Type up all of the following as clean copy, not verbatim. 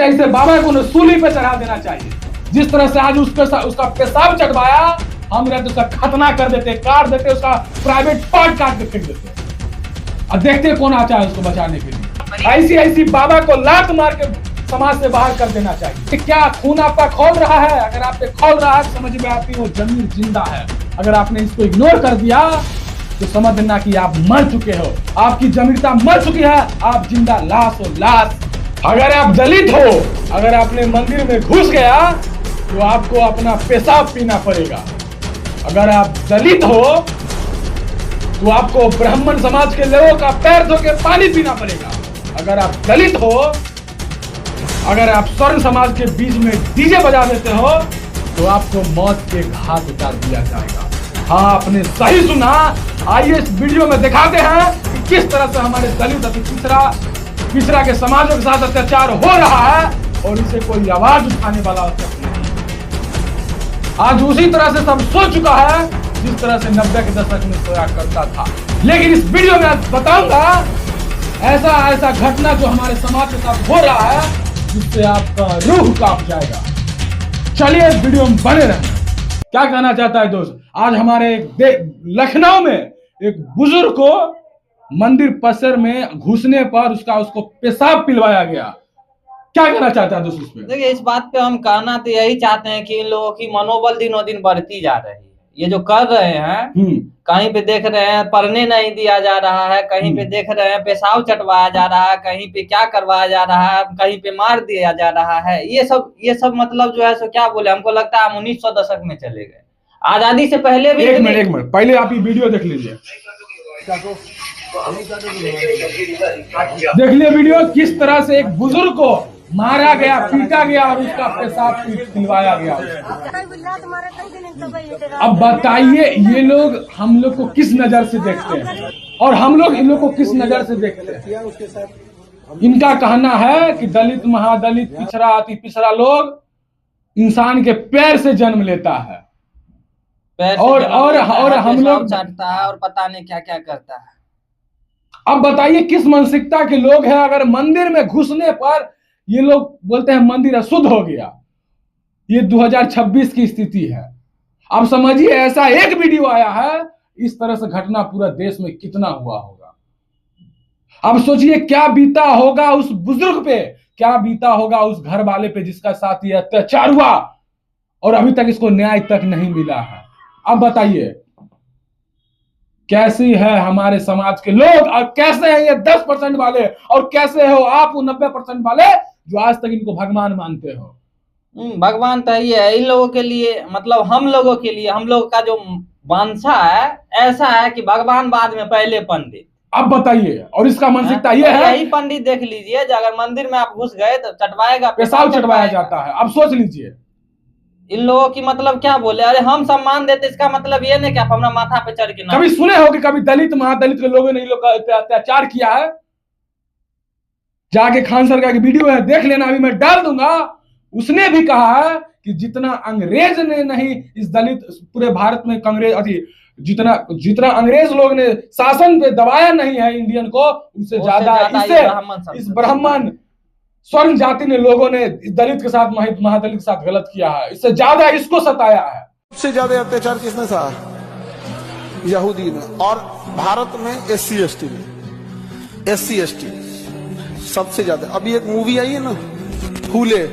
ऐसे ऐसे बाबा को सूली पे चढ़ा देना चाहिए। जिस तरह से आज उसका पेशाब चटवाया, हम रहते उसका खतना कर देते, काट देते, उसका प्राइवेट पार्ट काट के फेंक देते और देखते कौन आता है उसको बचाने के लिए। ऐसी ऐसी बाबा को लात मार के समाज से बाहर कर देना चाहिए। क्या खून आपका खौल रहा है? अगर आप पे खौल रहा है समझ में आती वो जमीन जिंदा है। अगर आपने इसको इग्नोर कर दिया तो समझ लेना कि आप मर चुके हो, आपकी जमीनता मर चुकी है, आप जिंदा लाश हो, लाश। अगर आप दलित हो, अगर आपने मंदिर में घुस गया तो आपको अपना पेशाब पीना पड़ेगा। अगर आप दलित हो तो आपको ब्राह्मण समाज के लोगों का पैर धो के पानी पीना पड़ेगा। अगर आप दलित हो, अगर आप स्वर्ण समाज के बीच में डीजे बजा देते हो तो आपको मौत के घाट उतार दिया जाएगा। हाँ, आपने सही सुना। आइए इस वीडियो में दिखाते हैं कि किस तरह से हमारे दलित अति पिछड़ा के समाजों के साथ अत्याचार हो रहा है और इसे कोई आवाज उठाने वाला नहीं। आज उसी तरह से सब सो चुका है जिस तरह से 90 के दशक में सोया करता था। लेकिन इस वीडियो में आज बताऊंगा ऐसा ऐसा घटना जो हमारे समाज के साथ हो रहा है जिससे आपका रूह कांप जाएगा। चलिए इस वीडियो में बने रहें। क्या कहना चाहता है दोस्त? आज हमारे लखनऊ में एक बुजुर्ग को मंदिर परिसर में घुसने पर उसको पेशाब पिलवाया गया। क्या कहना चाहता है दोस्त इसमें? देखिए, इस बात पे हम कहना तो यही चाहते हैं कि इन लोगों की मनोबल दिनों दिन बढ़ती जा रही है। ये जो कर रहे हैं, कहीं पे देख रहे हैं पढ़ने नहीं दिया जा रहा है, कहीं पे देख रहे हैं पेशाब चटवाया जा रहा है, कहीं पे क्या करवाया जा रहा है, कहीं पे मार दिया जा रहा है। ये सब मतलब जो है सो क्या बोले, हमको लगता है हम 1900 दशक में चले गए। आजादी से पहले भी एक मिनट पहले आप ये वीडियो देख लीजिए। देख लिया वीडियो, किस तरह से एक बुजुर्ग को मारा गया, पीटा गया और उसका पेशाब पिलवाया गया। अब बताइए ये लोग हम लोग को किस नजर से देखते हैं और हम लोग इन लोग को किस नजर से देखते हैं? इनका कहना है कि दलित, महादलित, पिछड़ा, अति पिछड़ा लोग इंसान के पैर से जन्म लेता है और हम लोग चाटता है और पता नहीं क्या क्या करता है। अब बताइए किस मानसिकता के लोग हैं? अगर मंदिर में घुसने पर ये लोग बोलते हैं मंदिर अशुद्ध हो गया। ये 2026 की स्थिति है। अब समझिए ऐसा एक वीडियो आया है, इस तरह से घटना पूरा देश में कितना हुआ होगा। अब सोचिए क्या बीता होगा उस बुजुर्ग पे, क्या बीता होगा उस घर वाले पे जिसका साथ ये अत्याचार हुआ और अभी तक इसको न्याय तक नहीं मिला है। अब बताइए कैसी है हमारे समाज के लोग और कैसे हैं ये 10% वाले और कैसे हो आप 90% वाले जो आज तक इनको भगवान मानते हो। भगवान तो ये है इन लोगों के लिए, मतलब हम लोगों के लिए, हम लोग का जो मानसा है ऐसा है कि भगवान बाद में पहले पंडित। अब बताइए, और इसका मानसिकता ये है, यही पंडित देख लीजिए, अगर मंदिर में आप घुस गए तो चटवाएगा, पेशाब चटवाया जाता है। अब सोच लीजिए इन लोगों की मतलब क्या बोले, अरे हम सम्मान देते इसका मतलब ये नहीं कि आप हमारा माथा पे चढ़ के। कभी सुने हो कि कभी दलित महादलित के लोगों ने इन लोग का अत्याचार किया है? जाके खान सर का वीडियो है, देख लेना, अभी मैं डाल दूंगा। उसने भी कहा है कि जितना अंग्रेज ने नहीं इस दलित पूरे भारत में जितना अंग्रेज लोग ने शासन पे दबाया नहीं है इंडियन को, उससे ज्यादा इस ब्राह्मण स्वर्ण जाति ने लोगों ने दलित के साथ, महादलित के साथ गलत किया है। इससे ज्यादा इसको सताया है। सबसे ज्यादा अत्याचार किसने सहा? यहूदी ने। और भारत में SC ST में, SC ST सबसे ज्यादा। अभी एक मूवी आई है ना फूले,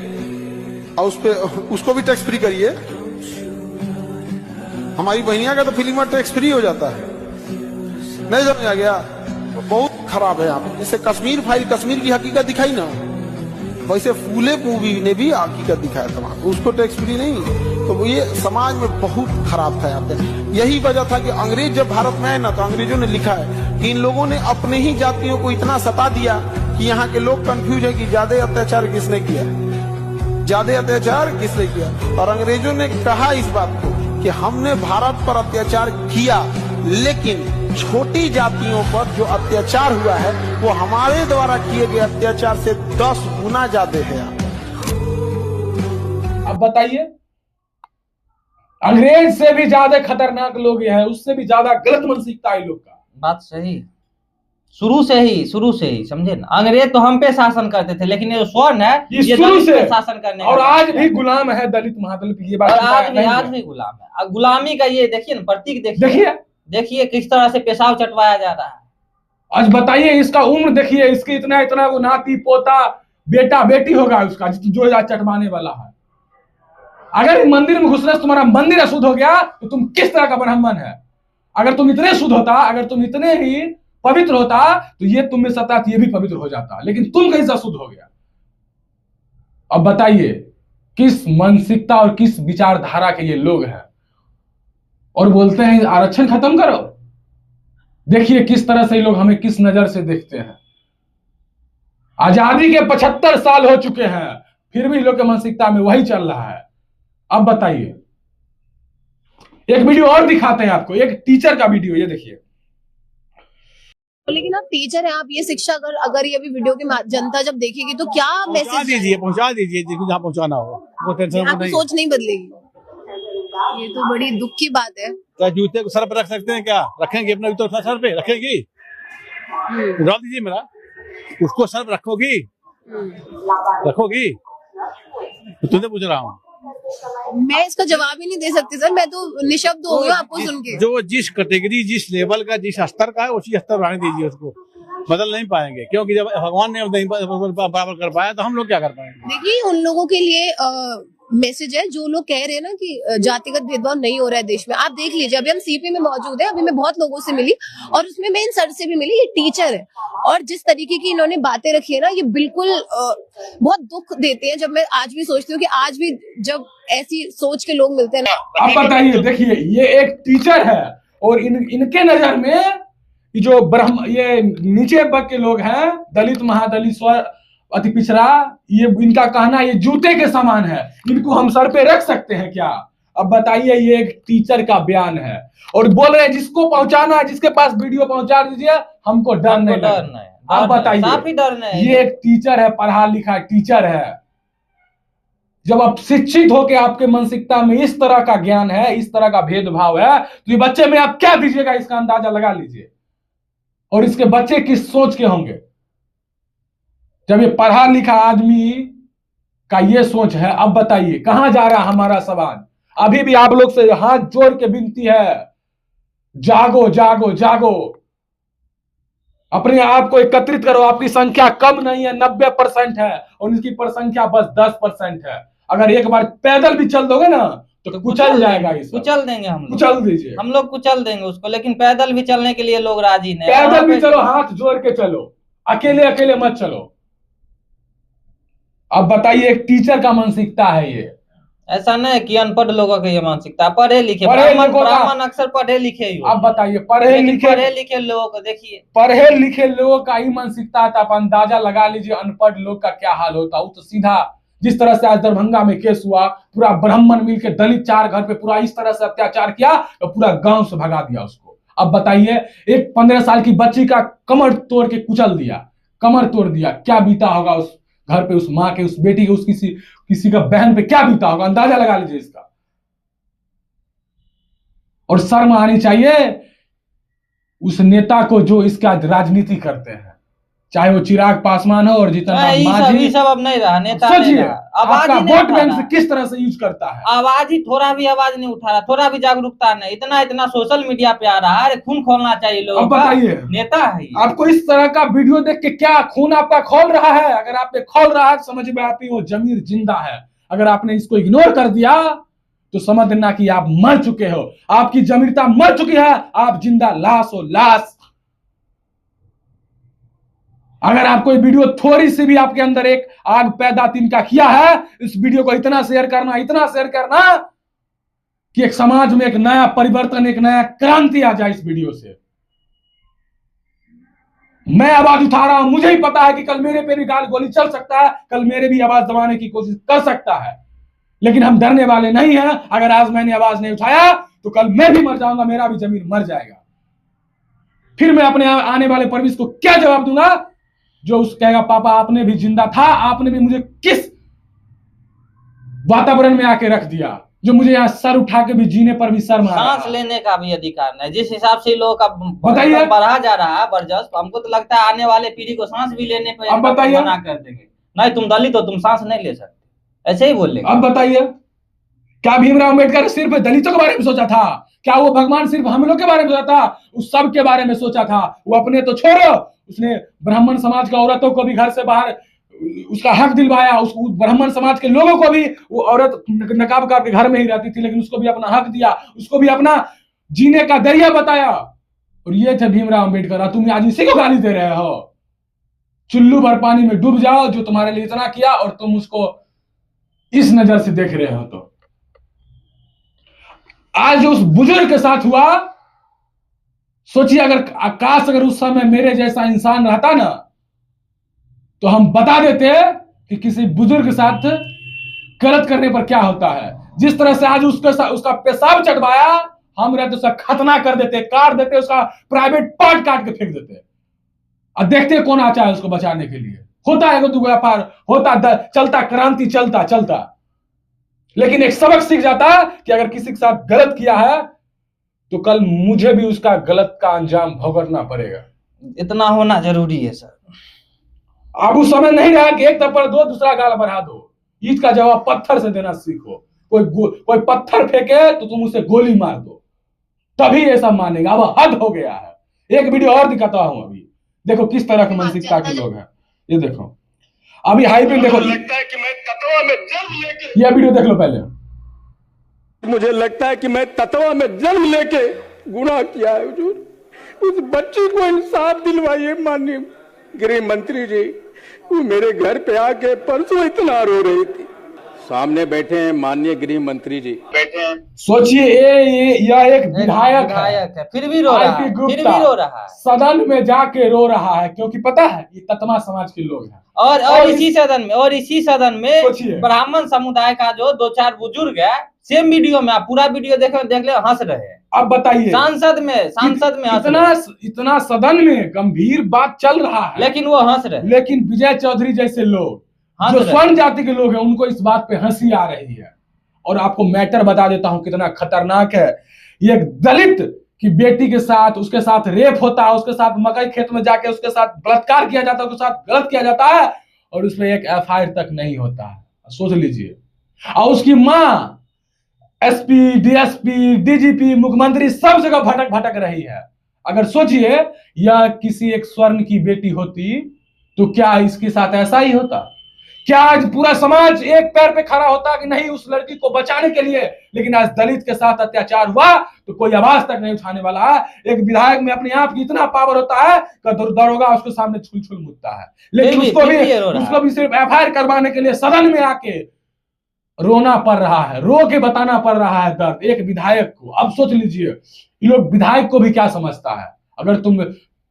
और उसको भी टैक्स फ्री करिए। हमारी बहनिया का तो फिल्म में टैक्स फ्री हो जाता है, नहीं समझ आ गया? बहुत खराब है यहाँ पे। जैसे कश्मीर फाइल कश्मीर की हकीकत दिखाई ना, वैसे फूले मूवी ने भी हकीकत दिखाया था, उसको टैक्स फ्री नहीं। तो ये समाज में बहुत खराब था यहाँ पे। यही वजह था कि अंग्रेज जब भारत में आए ना, तो अंग्रेजों ने लिखा है कि इन लोगों ने अपने ही जातियों को इतना सता दिया कि यहाँ के लोग कंफ्यूज है कि ज्यादा अत्याचार किसने किया, ज्यादा अत्याचार किसने किया। और अंग्रेजों ने कहा इस बात को कि हमने भारत पर अत्याचार किया, लेकिन छोटी जातियों पर जो अत्याचार हुआ है वो हमारे द्वारा किए गए अत्याचार से 10 गुना ज्यादा है। अब बताइए, अंग्रेज से भी ज्यादा खतरनाक लोग ये हैं, उससे भी ज्यादा गलत मानसिकता है लोग का। बात सही। शुरू से ही समझे ना। अंग्रेज तो हम पे शासन करते थे, लेकिन ये स्वर्ण है ये ये शुरू दलित से पे शासन करने और का आज भी गुलाम है दलित महादलित, ये बात और नहीं आज है। भी गुलाम है। और गुलामी का ये देखिए ना प्रतीक, देखिए देखिए किस तरह से पेशाब चटवाया जा रहा है। आज बताइए इसका उम्र देखिए, इसके इतना इतना वो नाती पोता बेटा बेटी होगा उसका जो आज चटवाने वाला है। अगर मंदिर में घुसने से तुम्हारा मंदिर अशुद्ध हो गया तो तुम किस तरह का ब्राह्मण है। अगर तुम इतने शुद्ध होता, अगर तुम इतने ही पवित्र होता तो ये तुम में सत्ता ये भी पवित्र हो जाता, लेकिन तुम कैसे अशुद्ध हो गया। अब बताइए किस मानसिकता और किस विचारधारा के ये लोग हैं और बोलते हैं आरक्षण खत्म करो। देखिए किस तरह से ये लोग हमें किस नजर से देखते हैं। आजादी के 75 साल हो चुके हैं, फिर भी लोग के मानसिकता में वही चल रहा है। अब बताइए एक वीडियो और दिखाते हैं आपको, एक टीचर का वीडियो, ये देखिए। लेकिन आप टीचर हैं, आप ये शिक्षा अगर ये भी वीडियो की जनता जब देखेगी तो क्या मैसेज पहुंचा दीजिए जहाँ पहुंचाना हो, वो टेंशन आपकी सोच नहीं बदलेगी। ये तो बड़ी दुख की बात है। क्या जूते को सर पर रख सकते हैं? क्या रखेंगे? अपना जूता सर पे रखेंगी? उड़ा दीजिए मेरा, उसको सर पर रखोगी? रखोगी? तो तुमसे पूछ रहा हूँ। मैं इसका जवाब ही नहीं दे सकती सर, मैं तो निशब्द हो गई आपको सुन के। जो जिस कैटेगरी, जिस लेवल का, जिस स्तर का है उसी स्तर रहने दीजिए, उसको बदल नहीं पाएंगे, क्योंकि जब भगवान ने नहीं बराबर कर पाया तो हम लोग क्या कर पाएंगे। देखिए उन लोगों के लिए मैसेज है जो लोग कह रहे हैं ना कि जातिगत भेदभाव नहीं हो रहा है देश में। आप देख लीजिए, अभी हम सीपी में मौजूद है, अभी मैं बहुत लोगों से मिली और उसमें मैं इन सर से भी मिली, ये टीचर है और जिस तरीके की इन्होंने बातें रखी है ना, ये बिल्कुल बहुत दुख देते हैं। जब मैं आज भी सोचती हूँ कि आज भी जब ऐसी सोच के लोग मिलते हैं ना। अब बताइए, देखिए ये एक टीचर है और इनके नजर में जो ये नीचे वर्ग के लोग हैं, दलित महादलित स्व अति पिछड़ा, ये इनका कहना ये जूते के समान है, इनको हम सर पे रख सकते हैं क्या। अब बताइए ये एक टीचर का बयान है और बोल रहे हैं जिसको पहुंचाना है, जिसके पास वीडियो पहुंचा दीजिए, हमको डर नहीं। अब बताइए ये एक टीचर है, पढ़ा लिखा टीचर है। जब आप शिक्षित होकर आपके मानसिकता में इस तरह का ज्ञान है, इस तरह का भेदभाव है, तो ये बच्चे में आप क्या दीजिएगा इसका अंदाजा लगा लीजिए। और इसके बच्चे किस सोच के होंगे जब ये पढ़ा लिखा आदमी का ये सोच है। अब बताइए कहां जा रहा हमारा समाज। अभी भी आप लोग से हाथ जोड़ के विनती है, जागो जागो जागो, अपने आप को एकत्रित करो। आपकी संख्या कम नहीं है, 90% है और उनकी संख्या बस 10% है। अगर एक बार पैदल भी चल दोगे ना तो कुचल जाएगा, इस कुचल देंगे हम लोग, कुचल दीजिए, हम लोग कुचल देंगे उसको। लेकिन पैदल भी चलने के लिए लोग राजी नहीं। पैदल भी चलो, हाथ जोड़ के चलो, अकेले अकेले मत चलो। अब बताइए एक टीचर का मानसिकता है ये। ऐसा नहीं कि अनपढ़ लोगों की ये मानसिकता, पढ़े लिखे ब्राह्मण अक्सर पढ़े लिखे ही। अब बताइए पढ़े लिखे लोगों को देखिए, पढ़े लिखे लोगों का ही मानसिकता था। आप अंदाजा लगा लीजिए अनपढ़ लोग का क्या हाल होता। वो तो सीधा जिस तरह से आज दरभंगा में केस हुआ, पूरा ब्राह्मण मिलकर दलित 4 घर पे पूरा इस तरह से अत्याचार किया तो पूरा गांव से भगा दिया उसको। अब बताइए एक 15 साल की बच्ची का कमर तोड़ के कुचल दिया, कमर तोड़ दिया, क्या बीता होगा उस घर पे, उस माँ के, उस बेटी के, उस किसी का बहन पे क्या बीता होगा, अंदाजा लगा लीजिए इसका। और शर्म आनी चाहिए उस नेता को जो इसका राजनीति करते हैं, चाहे वो चिराग पासवान हो और जितना मांझी, सब अब नहीं रहा नेता। सोचिए आपका वोट बैंक से किस तरह से यूज करता है। आवाज ही थोड़ा भी आवाज नहीं उठा रहा, थोड़ा भी जागरूकता नहीं। इतना सोशल मीडिया पे आ रहा है, अरे खून खोलना चाहिए लोगों का। बताइए नेता है आपको इस तरह का वीडियो देख के क्या खून आपका खोल रहा है। अगर आपने खोल रहा है समझ में आती वो जमीर जिंदा है। अगर आपने इसको इग्नोर कर दिया तो समझ लेना कि आप मर चुके हो, आपकी जमीरता मर चुकी है, आप जिंदा लाश हो, लाश। अगर आप कोई वीडियो थोड़ी सी भी आपके अंदर एक आग पैदा तिनका किया है, इस वीडियो को इतना शेयर करना कि एक समाज में एक नया परिवर्तन, एक नया क्रांति आ जाए इस वीडियो से। मैं आवाज उठा रहा हूं, मुझे ही पता है कि कल मेरे पे भी गाल गोली चल सकता है, कल मेरे भी आवाज दबाने की कोशिश कर सकता है, लेकिन हम डरने वाले नहीं हैं। अगर आज मैंने आवाज नहीं उठाया तो कल मैं भी मर जाऊंगा, मेरा भी जमीर मर जाएगा। फिर मैं अपने आने वाले परवेश को क्या जवाब दूंगा जो उस कहेगा पापा आपने भी जिंदा था, आपने भी मुझे किस वातावरण में आके रख दिया। जो मुझे यहाँ सर उठा के भी जीने पर भी शर्म आ रहा सांस है। लेने का भी अधिकार नहीं। जिस हिसाब से लोगों का बताइए। बढ़ा जा रहा है बर्जस, हमको तो लगता है आने वाले पीढ़ी को सांस भी लेने पर अब बताइए। मना कर देंगे। नहीं तुम दलित हो, तुम सांस नहीं ले सकते, ऐसे ही बोलेंगे। अब बताइए, क्या भीमराव अम्बेडकर ने सिर्फ दलितों के बारे में सोचा था? क्या वो भगवान सिर्फ हम लोग के बारे में सोचा था? उस सब के बारे में सोचा था। वो अपने तो छोड़ो, उसने ब्राह्मण समाज का औरतों को भी घर से बाहर उसका हक दिलवाया। उस ब्राह्मण समाज के लोगों को भी, वो औरत नकाब करके घर में ही रहती थी लेकिन उसको भी अपना हक दिया, उसको भी अपना जीने का जरिया बताया। और ये थे भीमराव अम्बेडकर। तुम आज इसी को गाली दे रहे हो? चुल्लू भर पानी में डूब जाओ, जो तुम्हारे लिए इतना किया और तुम उसको इस नजर से देख रहे हो। तो आज जो उस बुजुर्ग के साथ हुआ, सोचिए अगर आकाश अगर उस समय मेरे जैसा इंसान रहता ना, तो हम बता देते कि किसी बुजुर्ग के साथ गलत करने पर क्या होता है। जिस तरह से आज उसका पेशाब चटवाया, हम रहते उसका खतना कर देते, काट देते, उसका प्राइवेट पार्ट काट के फेंक देते। और देखते कौन आता है उसको बचाने के लिए। होता है तो व्यापार होता, चलता क्रांति चलता। लेकिन एक सबक सीख जाता कि अगर किसी के साथ गलत किया है तो कल मुझे भी उसका गलत का अंजाम भुगतना पड़ेगा। इतना होना जरूरी है सर। अब उस समय नहीं रहा कि एक थप्पड़ दो, दूसरा गाल बढ़ा दो। ईंट का जवाब पत्थर से देना सीखो। कोई पत्थर फेंके तो तुम उसे गोली मार दो, तभी ऐसा मानेगा। अब हद हो गया है। एक वीडियो और दिखाता हूं अभी, देखो किस तरह की मानसिकता के लोग हैं। ये देखो अभी हाइपिंग देखो। लगता है कि मैं तत्वा में जन्म लेके, ये वीडियो देख लो पहले। मुझे लगता है कि मैं तत्वा में जन्म लेके गुनाह किया है हुजूर। उस बच्ची को इंसाफ दिलवाइए माननीय गृह मंत्री जी। वो मेरे घर पे आके परसों इतना रो रही थी। सामने बैठे हैं माननीय गृह मंत्री जी, बैठे हैं। सोचिए यह एक विधायक है, फिर भी रो रहा है। सदन में जाके रो रहा है क्योंकि पता है ये ततमा समाज के लोग हैं। और इसी सदन में ब्राह्मण समुदाय का जो 2-4 बुजुर्ग है, सेम वीडियो में आप पूरा वीडियो देख ले, हंस रहे हैं। अब बताइए, सांसद में इतना सदन में गंभीर बात चल रहा है लेकिन वो हंस रहे। लेकिन विजय चौधरी जैसे लोग जो स्वर्ण जाति के लोग हैं, उनको इस बात पे हंसी आ रही है। और आपको मैटर बता देता हूं कितना खतरनाक है। ये दलित की बेटी के साथ, उसके साथ रेप होता है, उसके साथ मकई खेत में जाके उसके साथ बलात्कार किया जाता है, उसके साथ गलत किया जाता है और उसमें एक FIR तक नहीं होता है। सोच लीजिए। और उसकी माँ SP, DSP, DGP, मुख्यमंत्री सब जगह भटक रही है। अगर सोचिए यह किसी एक स्वर्ण की बेटी होती तो क्या इसके साथ ऐसा ही होता? क्या आज पूरा समाज एक पैर पे खड़ा होता कि नहीं उस लड़की को बचाने के लिए? लेकिन आज दलित के साथ अत्याचार हुआ तो कोई आवाज तक नहीं उठाने वाला है। एक विधायक में अपने आप की इतना पावर होता है कि दरोगा उसके सामने छुल मुतता है, लेकिन उसको भी सिर्फ FIR करवाने के लिए सदन में आके रोना पड़ रहा है, रो के बताना पड़ रहा है दर्द एक विधायक को। अब सोच लीजिए ये लोग विधायक को भी क्या समझता है अगर तुम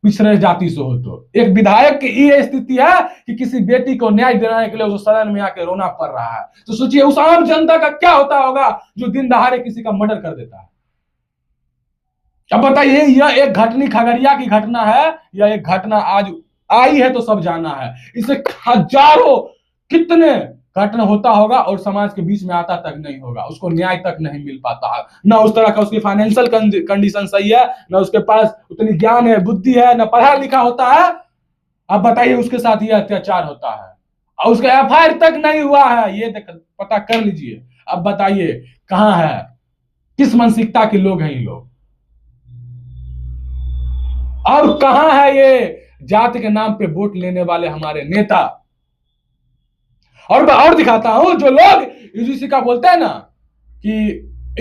पिछड़े जाति से हो तो। एक विधायक की ये स्थिति है कि किसी बेटी को न्याय दिलाने के लिए उस सदन में आके रोना पड़ रहा है। तो सोचिए उस आम जनता का क्या होता होगा जो दिन दहाड़े किसी का मर्डर कर देता है। अब बताइए, यह एक घटनी खगड़िया की घटना है। यह एक घटना आज आई है तो सब जाना है। इसे हजारों कितने घटना होता होगा और समाज के बीच में आता तक नहीं होगा, उसको न्याय तक नहीं मिल पाता है। ना उस तरह का उसकी फाइनेंशियल कंडीशन सही है, ना उसके पास उतनी ज्ञान है, बुद्धि है, ना पढ़ा लिखा होता है। अब बताइए उसके साथ ये अत्याचार होता है और उसका FIR तक नहीं हुआ है। ये पता कर लीजिए। अब बताइए कहां है, किस मानसिकता के लोग हैं ये लोग, और कहां है ये जाति के नाम पे वोट लेने वाले हमारे नेता। और दिखाता हूं, जो लोग UGC का बोलते हैं ना कि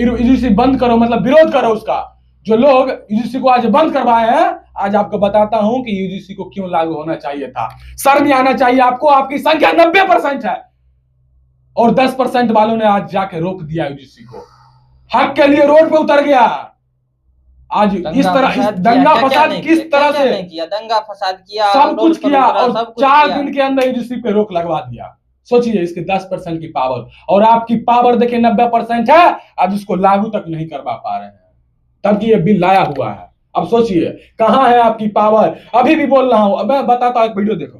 UGC बंद करो, मतलब विरोध करो उसका, जो लोग UGC को आज बंद करवाए हैं, आज आपको बताता हूं कि UGC को क्यों लागू होना चाहिए था। शर्म आना चाहिए आपको। आपकी संख्या 90% है और 10% वालों ने आज जाके रोक दिया UGC को। हक के लिए रोड पे उतर गया। आज इस तरह दंगा फसाद किस तरह से किया, दंगा फसाद किया, सब कुछ किया और 4 दिन के अंदर UGC पे रोक लगवा दिया। सोचिए इसके 10% की पावर, और आपकी पावर देखिए 90% है। आज उसको लागू तक नहीं करवा पा रहे हैं, तब ये बिल लाया हुआ है। अब सोचिए कहां है आपकी पावर। अभी भी बोल रहा हूं, मैं बताता हूं, एक वीडियो देखो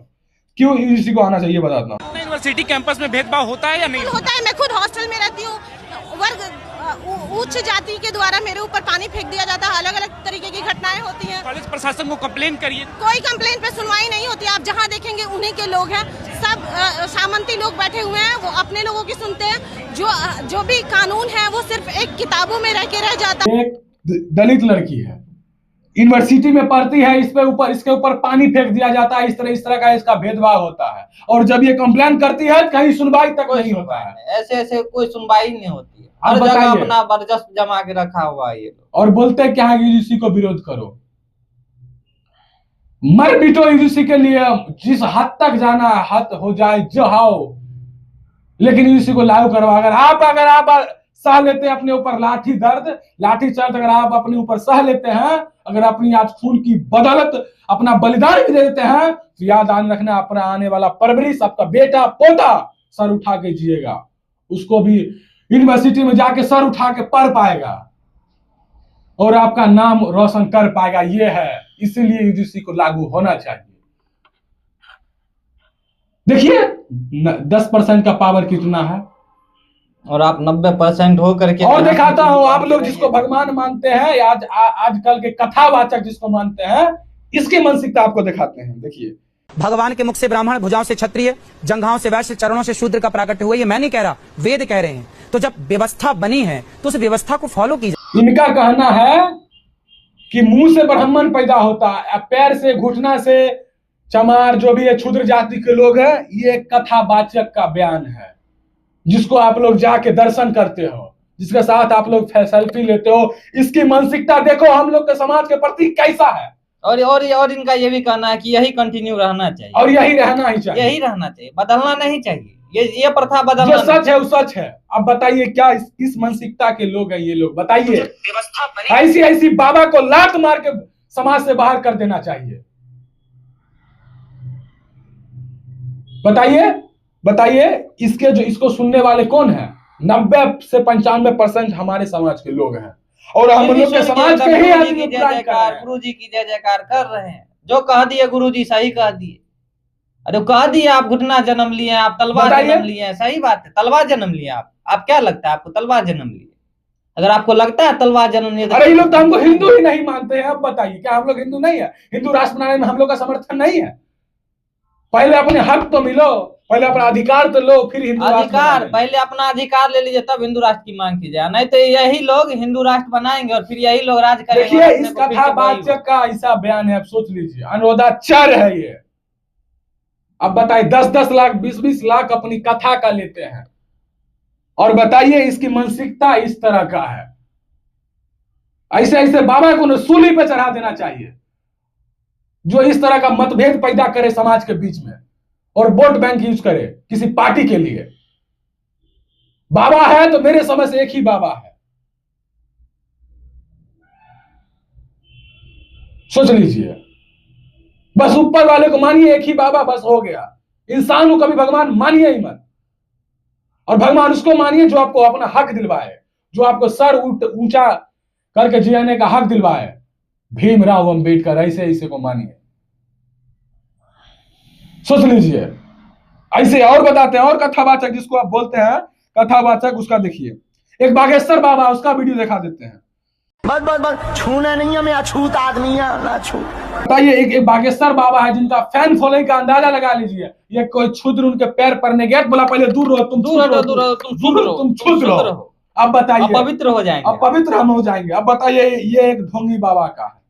क्यों UGC को आना चाहिए बताता हूं। यूनिवर्सिटी कैंपस में भेदभाव होता है या नहीं होता है? मैं खुद हॉस्टल में रहती हूँ, वर्ग उच्च जाति के द्वारा मेरे ऊपर पानी फेंक दिया जाता है। अलग अलग तरीके की घटनाएं होती हैं। कॉलेज प्रशासन को कंप्लेन करिए। कोई कंप्लेन पे सुनवाई नहीं होती। आप जहां देखेंगे उन्हीं के लोग हैं। सब सामंती लोग बैठे हुए हैं, वो अपने लोगों की सुनते हैं। जो भी कानून है वो सिर्फ एक किताबों में रह के रह जाता है। एक दलित लड़की है, यूनिवर्सिटी में पढ़ती है, इसके ऊपर पानी फेंक दिया जाता है। इस तरह का इसका भेदभाव होता है। और जब ये कंप्लेन करती है कहीं सुनवाई तक नहीं होता है। ऐसे कोई सुनवाई नहीं होती है। हर जगह अपना वर्चस्व जमा के रखा हुआ है ये लोग। और बोलते क्या है यूजीसी को विरोध करो। मर बिटो यूजीसी के लिए, जिस हद तक जाना है हद हो जाए जाओ, लेकिन यूजीसी को लागू करो। अगर आप सह लेते हैं अपने ऊपर लाठी चार्ज अगर आप अपने ऊपर सह लेते हैं, अगर अपनी आज खून की बदौलत अपना बलिदान भी दे देते हैं, तो याद रखना अपना आने वाला परवरिश आपका बेटा पोता सर उठा के जिएगा। उसको भी यूनिवर्सिटी में जाके सर उठा के पढ़ पाएगा और आपका नाम रोशन कर पाएगा। ये है, इसीलिए यूजीसी को लागू होना चाहिए। देखिए 10% का पावर कितना है और आप 90% हो करके। और दिखाता हूं, आप लोग जिसको भगवान मानते हैं, आजकल के कथावाचक जिसको मानते हैं, इसकी मानसिकता आपको दिखाते हैं। देखिए, भगवान के मुख से ब्राह्मण, भुजाओं से क्षत्रिय, जंघाओं से वैश्य, चरणों से शूद्र का प्राकट्य हुआ। ये मैं नहीं कह रहा, वेद कह रहे हैं। तो जब व्यवस्था बनी है तो उस व्यवस्था को फॉलो कीजिए। इनका कहना है कि मुंह से ब्राह्मण पैदा होता है, पैर से, घुटना से चमार, जो भी है क्षुद्र जाति के लोग हैं। ये कथावाचक का बयान है, जिसको आप लोग जाके दर्शन करते हो, जिसके साथ आप लोग सेल्फी लेते हो। इसकी मानसिकता देखो हम लोग के समाज के प्रति कैसा है। और इनका ये भी कहना है कि यही कंटिन्यू रहना चाहिए और यही रहना ही चाहिए, यही रहना चाहिए, बदलना नहीं चाहिए। ये प्रथा बदलना, जो सच है वो सच है। अब बताइए क्या किस मानसिकता के लोग हैं ये लोग, बताइए। ऐसी बाबा को लात मार के समाज से बाहर कर देना चाहिए। बताइए इसको सुनने वाले कौन है? 90 से 95% हमारे समाज के लोग हैं। और हम लोग के समाज के ही गुरु जी की जय जयकार कर रहे हैं। जो कह दिए गुरु जी सही कह दिए। अरे कह दिए आप घुटना जन्म लिए, आप तलवार जन्म लिए हैं। सही बात है, तलवार जन्म लिए आप क्या लगता है आपको तलवार जन्म लिए? अगर आपको लगता है तलवार जन्म लिए, अरे ये लोग तो हमको हिंदू ही नहीं मानते हैं। अब बताइए क्या हम लोग हिंदू नहीं है? हिंदू राष्ट्र बनाने में हम लोग का समर्थन नहीं है। पहले अपने हक तो मिलो, पहले अपना अधिकार तो लो, फिर हिंदू अधिकार। पहले अपना अधिकार ले लीजिए, तब हिंदू राष्ट्र की मांग कीजिए। नहीं तो यही लोग हिंदू राष्ट्र बनाएंगे और फिर यही लोग राज करेंगे। देखिए इस कथावाचक का ऐसा बयान है, आप सोच लीजिए, अनुरोधाचार है ये। अब बताइए 10-10 लाख 20-20 लाख अपनी कथा का लेते हैं, और बताइए इसकी मानसिकता इस तरह का है। ऐसे बाबा को सूली पे चढ़ा देना चाहिए, जो इस तरह का मतभेद पैदा करे समाज के बीच में और वोट बैंक यूज करे किसी पार्टी के लिए। बाबा है तो मेरे समझ से एक ही बाबा है, सोच लीजिए। बस ऊपर वाले को मानिए, एक ही बाबा, बस हो गया। इंसान को कभी भगवान मानिए ही मत, और भगवान उसको मानिए जो आपको अपना हक दिलवाए, जो आपको सर ऊंचा करके जियाने का हक दिलवाए। भीमराव अंबेडकर, ऐसे को मानिए, सोच लीजिए। ऐसे और बताते हैं, और कथावाचक जिसको आप बोलते हैं कथावाचक, उसका देखिए। एक बागेश्वर बाबा, उसका वीडियो दिखा देते हैं। बस छूना नहीं है, मैं अछूत आदमी है ना छू। बताइए एक बागेश्वर बाबा है जिनका फैन फॉलोइंग का अंदाजा लगा लीजिए। ये कोई क्षुद्र उनके पैर पड़ने गया, बोला पहले दूर रहो, तुम क्षुद्र रहो। अब बताइए, पवित्र हो जाएंगे, अब पवित्र हम हो जाएंगे। अब बताइए ये एक ढोंगी बाबा का है,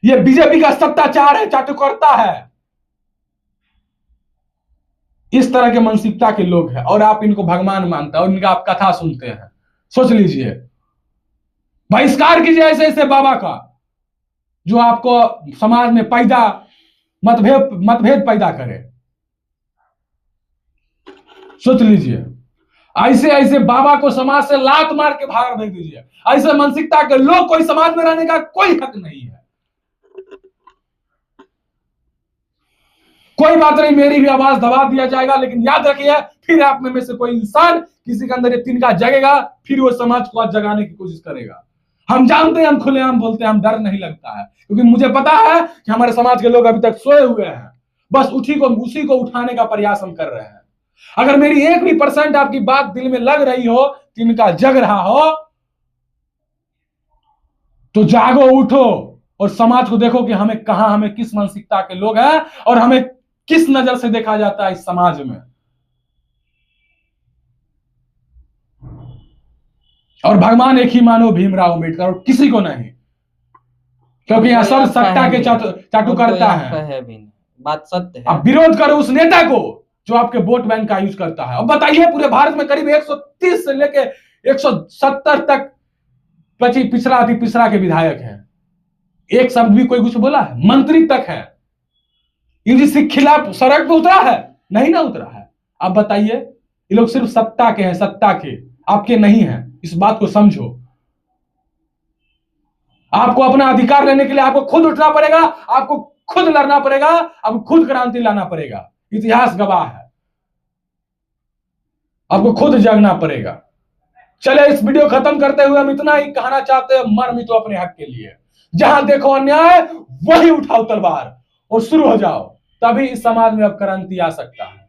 ये बीजेपी का सत्ताचार है, चाटुकर्ता है। इस तरह के मानसिकता के लोग हैं, और आप इनको भगवान मानते हैं और इनका आप कथा सुनते हैं। सोच लीजिए, बहिष्कार कीजिए ऐसे बाबा का, जो आपको समाज में मतभेद पैदा करे। सोच लीजिए, ऐसे बाबा को समाज से लात मार के बाहर भेज दीजिए। ऐसे मानसिकता के लोग कोई समाज में रहने का कोई हक नहीं है। कोई बात नहीं, मेरी भी आवाज दबा दिया जाएगा, लेकिन याद रखिए फिर आप में से कोई इंसान किसी के अंदर ये तिनका जगेगा, फिर वो समाज को आज जगाने की कोशिश करेगा। हम जानते हैं, हम खुलेआम बोलते हैं, हम डर नहीं लगता है, क्योंकि मुझे पता है कि हमारे समाज के लोग अभी तक सोए हुए हैं। बस उसी को उठाने का प्रयास हम कर रहे हैं। अगर मेरी 1% आपकी बात दिल में लग रही हो, तिनका जग रहा हो, तो जागो, उठो और समाज को देखो कि हमें किस मानसिकता के लोग हैं और हमें किस नजर से देखा जाता है इस समाज में। और भगवान एक ही मानो, भीमराव अम्बेडकर, और किसी को नहीं, क्योंकि यहाँ सब सत्ता के चाटुकर्ता है। बात सत्य है। अब विरोध करो उस नेता को जो आपके वोट बैंक का यूज करता है। अब बताइए, पूरे भारत में करीब 130 से लेके 170 तक पिछड़ा अति पिछड़ा के विधायक हैं। एक शब्द भी कोई कुछ बोला है? मंत्री तक है, यूजीसी के खिलाफ सड़क पे उतरा है? नहीं ना उतरा है। अब बताइए, ये लोग सिर्फ सत्ता के हैं, सत्ता के, आपके नहीं है। इस बात को समझो। आपको अपना अधिकार लेने के लिए आपको खुद उठना पड़ेगा, आपको खुद लड़ना पड़ेगा, आपको खुद क्रांति लाना पड़ेगा। इतिहास गवाह है, आपको खुद जगना पड़ेगा। चले, इस वीडियो खत्म करते हुए हम इतना ही कहना चाहते हैं, मर मिटो अपने हक के लिए। जहां देखो अन्याय वही उठाओ तलवार और शुरू हो जाओ, तभी इस समाज में अब क्रांति आ सकता है।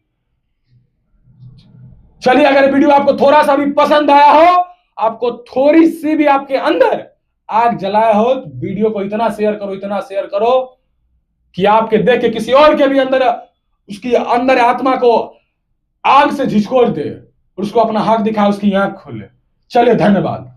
चलिए, अगर वीडियो आपको थोड़ा सा भी पसंद आया हो, आपको थोड़ी सी भी आपके अंदर आग जलाया हो, तो वीडियो को इतना शेयर करो कि आपके देख के किसी और के भी अंदर, उसकी अंदर आत्मा को आग से झिझकोड़ दे और उसको अपना हक दिखाए, उसकी आंख खोले। चलिए, धन्यवाद।